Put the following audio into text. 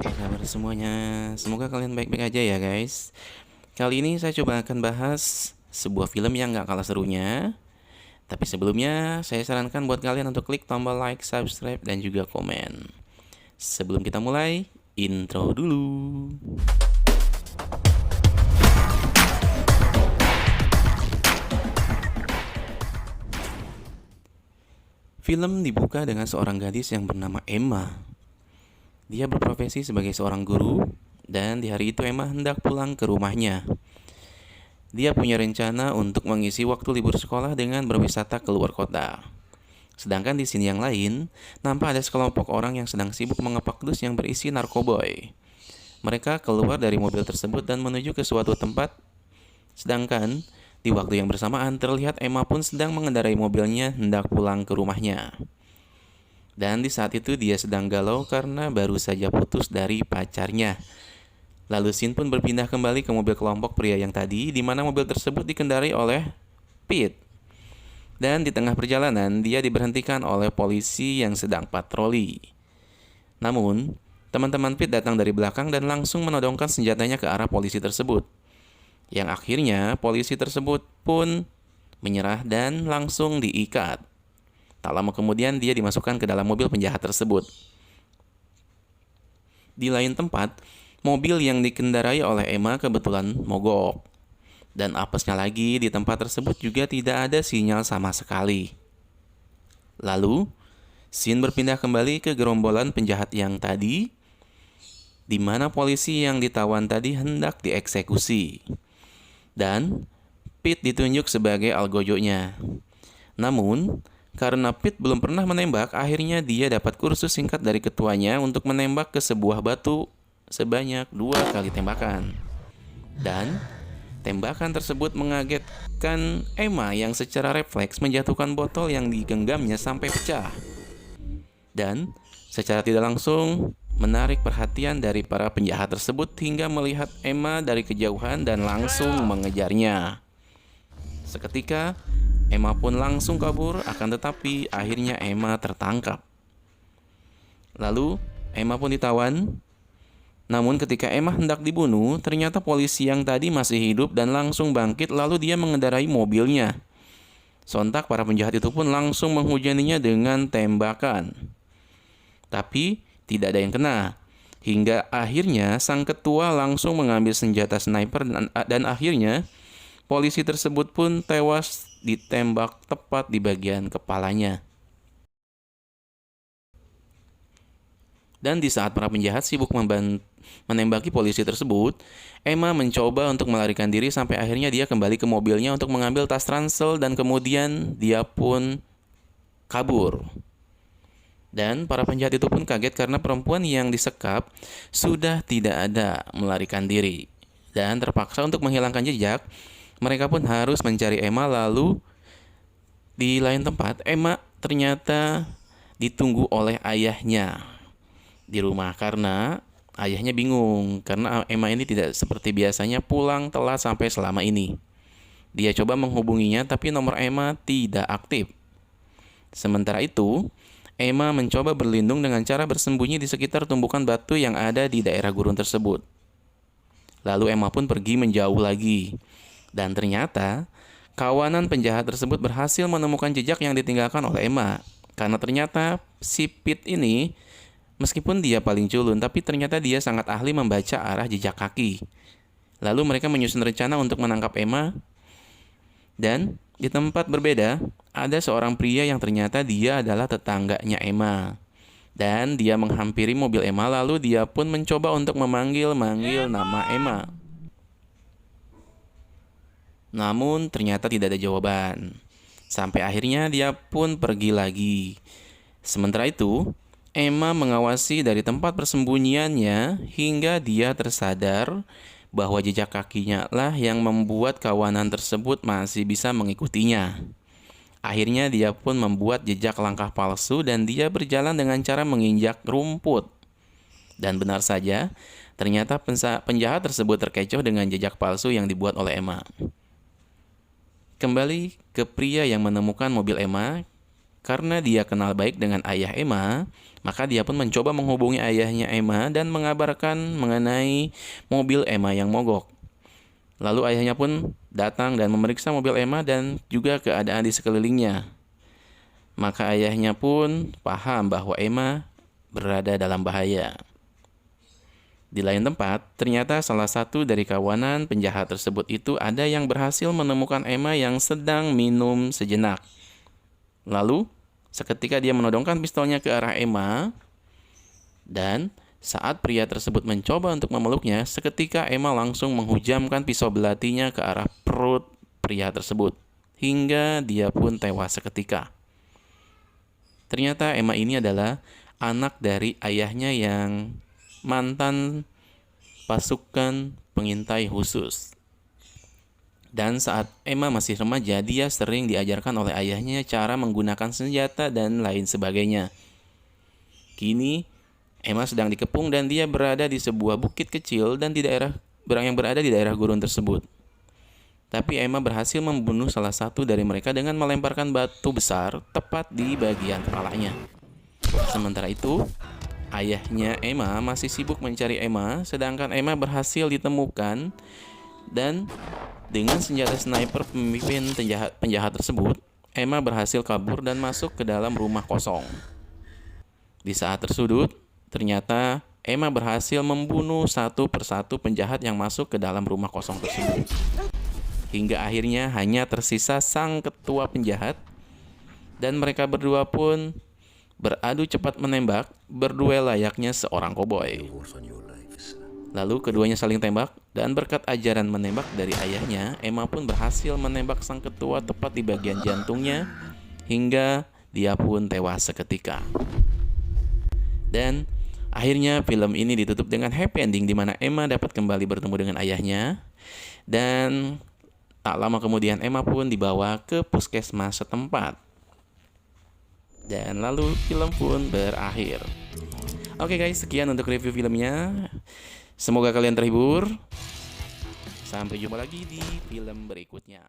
Apa kabar semuanya? Semoga kalian baik-baik aja ya guys. Kali ini saya coba akan bahas sebuah film yang gak kalah serunya. Tapi sebelumnya saya sarankan buat kalian untuk klik tombol like, subscribe, dan juga komen. Sebelum kita mulai, intro dulu. Film dibuka dengan seorang gadis yang bernama Emma. Dia berprofesi sebagai seorang guru, dan di hari itu Emma hendak pulang ke rumahnya. Dia punya rencana untuk mengisi waktu libur sekolah dengan berwisata ke luar kota. Sedangkan di sini yang lain, nampak ada sekelompok orang yang sedang sibuk mengepak dus yang berisi narkoboy. Mereka keluar dari mobil tersebut dan menuju ke suatu tempat. Sedangkan di waktu yang bersamaan terlihat Emma pun sedang mengendarai mobilnya hendak pulang ke rumahnya. Dan di saat itu dia sedang galau karena baru saja putus dari pacarnya. Lalu Sin pun berpindah kembali ke mobil kelompok pria yang tadi, di mana mobil tersebut dikendarai oleh Pete. Dan di tengah perjalanan, dia diberhentikan oleh polisi yang sedang patroli. Namun, teman-teman Pete datang dari belakang dan langsung menodongkan senjatanya ke arah polisi tersebut. Yang akhirnya, polisi tersebut pun menyerah dan langsung diikat. Tak lama kemudian, dia dimasukkan ke dalam mobil penjahat tersebut. Di lain tempat, mobil yang dikendarai oleh Emma kebetulan mogok. Dan apesnya lagi, di tempat tersebut juga tidak ada sinyal sama sekali. Lalu, Sin berpindah kembali ke gerombolan penjahat yang tadi, di mana polisi yang ditawan tadi hendak dieksekusi. Dan Pete ditunjuk sebagai algojonya. Namun, karena Pete belum pernah menembak, akhirnya dia dapat kursus singkat dari ketuanya untuk menembak ke sebuah batu sebanyak 2 kali tembakan. Dan tembakan tersebut mengagetkan Emma yang secara refleks menjatuhkan botol yang digenggamnya sampai pecah. Dan secara tidak langsung menarik perhatian dari para penjahat tersebut hingga melihat Emma dari kejauhan dan langsung mengejarnya. Seketika, Emma pun langsung kabur, akan tetapi akhirnya Emma tertangkap. Lalu, Emma pun ditawan. Namun ketika Emma hendak dibunuh, ternyata polisi yang tadi masih hidup dan langsung bangkit lalu dia mengendarai mobilnya. Sontak para penjahat itu pun langsung menghujaninya dengan tembakan. Tapi tidak ada yang kena. Hingga akhirnya sang ketua langsung mengambil senjata sniper dan akhirnya polisi tersebut pun tewas ditembak tepat di bagian kepalanya. Dan di saat para penjahat sibuk menembaki polisi tersebut, Emma mencoba untuk melarikan diri sampai akhirnya dia kembali ke mobilnya untuk mengambil tas ransel dan kemudian dia pun kabur. Dan para penjahat itu pun kaget karena perempuan yang disekap sudah tidak ada melarikan diri. Dan terpaksa untuk menghilangkan jejak, mereka pun harus mencari Emma. Lalu di lain tempat, Emma ternyata ditunggu oleh ayahnya di rumah karena ayahnya bingung karena Emma ini tidak seperti biasanya pulang telat sampai selama ini. Dia coba menghubunginya tapi nomor Emma tidak aktif. Sementara itu, Emma mencoba berlindung dengan cara bersembunyi di sekitar tumbukan batu yang ada di daerah gurun tersebut. Lalu Emma pun pergi menjauh lagi. Dan ternyata, kawanan penjahat tersebut berhasil menemukan jejak yang ditinggalkan oleh Emma. Karena ternyata si Pete ini, meskipun dia paling culun, tapi ternyata dia sangat ahli membaca arah jejak kaki. Lalu mereka menyusun rencana untuk menangkap Emma. Dan di tempat berbeda, ada seorang pria yang ternyata dia adalah tetangganya Emma. Dan dia menghampiri mobil Emma lalu dia pun mencoba untuk memanggil nama Emma. Namun ternyata tidak ada jawaban. Sampai akhirnya dia pun pergi lagi. Sementara itu, Emma mengawasi dari tempat persembunyiannya hingga dia tersadar bahwa jejak kakinya lah yang membuat kawanan tersebut masih bisa mengikutinya. Akhirnya dia pun membuat jejak langkah palsu dan dia berjalan dengan cara menginjak rumput. Dan benar saja, ternyata penjahat tersebut terkecoh dengan jejak palsu yang dibuat oleh Emma. Kembali ke pria yang menemukan mobil Emma, Karena dia kenal baik dengan ayah Emma, maka dia pun mencoba menghubungi ayahnya Emma dan mengabarkan mengenai mobil Emma yang mogok. Lalu ayahnya pun datang dan memeriksa mobil Emma dan juga keadaan di sekelilingnya. Maka ayahnya pun paham bahwa Emma berada dalam bahaya. Di lain tempat, ternyata salah satu dari kawanan penjahat tersebut itu ada yang berhasil menemukan Emma yang sedang minum sejenak. Lalu, seketika dia menodongkan pistolnya ke arah Emma, dan saat pria tersebut mencoba untuk memeluknya, seketika Emma langsung menghujamkan pisau belatinya ke arah perut pria tersebut, hingga dia pun tewas seketika. Ternyata Emma ini adalah anak dari ayahnya yang mantan pasukan pengintai khusus. Dan saat Emma masih remaja, dia sering diajarkan oleh ayahnya cara menggunakan senjata dan lain sebagainya. Kini, Emma sedang dikepung dan dia berada di sebuah bukit kecil dan yang berada di daerah gurun tersebut. Tapi Emma berhasil membunuh salah satu dari mereka dengan melemparkan batu besar tepat di bagian kepalanya. Sementara itu, ayahnya Emma masih sibuk mencari Emma, sedangkan Emma berhasil ditemukan dan dengan senjata sniper pemimpin penjahat tersebut, Emma berhasil kabur dan masuk ke dalam rumah kosong. Di saat tersudut, ternyata Emma berhasil membunuh satu persatu penjahat yang masuk ke dalam rumah kosong tersebut. Hingga akhirnya hanya tersisa sang ketua penjahat, dan mereka berdua pun beradu cepat menembak, berduel layaknya seorang koboi. Lalu keduanya saling tembak, dan berkat ajaran menembak dari ayahnya, Emma pun berhasil menembak sang ketua tepat di bagian jantungnya, hingga dia pun tewas seketika. Dan akhirnya film ini ditutup dengan happy ending di mana Emma dapat kembali bertemu dengan ayahnya, dan tak lama kemudian Emma pun dibawa ke puskesmas setempat. Dan lalu film pun berakhir. Oke guys, sekian untuk review filmnya. Semoga kalian terhibur. Sampai jumpa lagi di film berikutnya.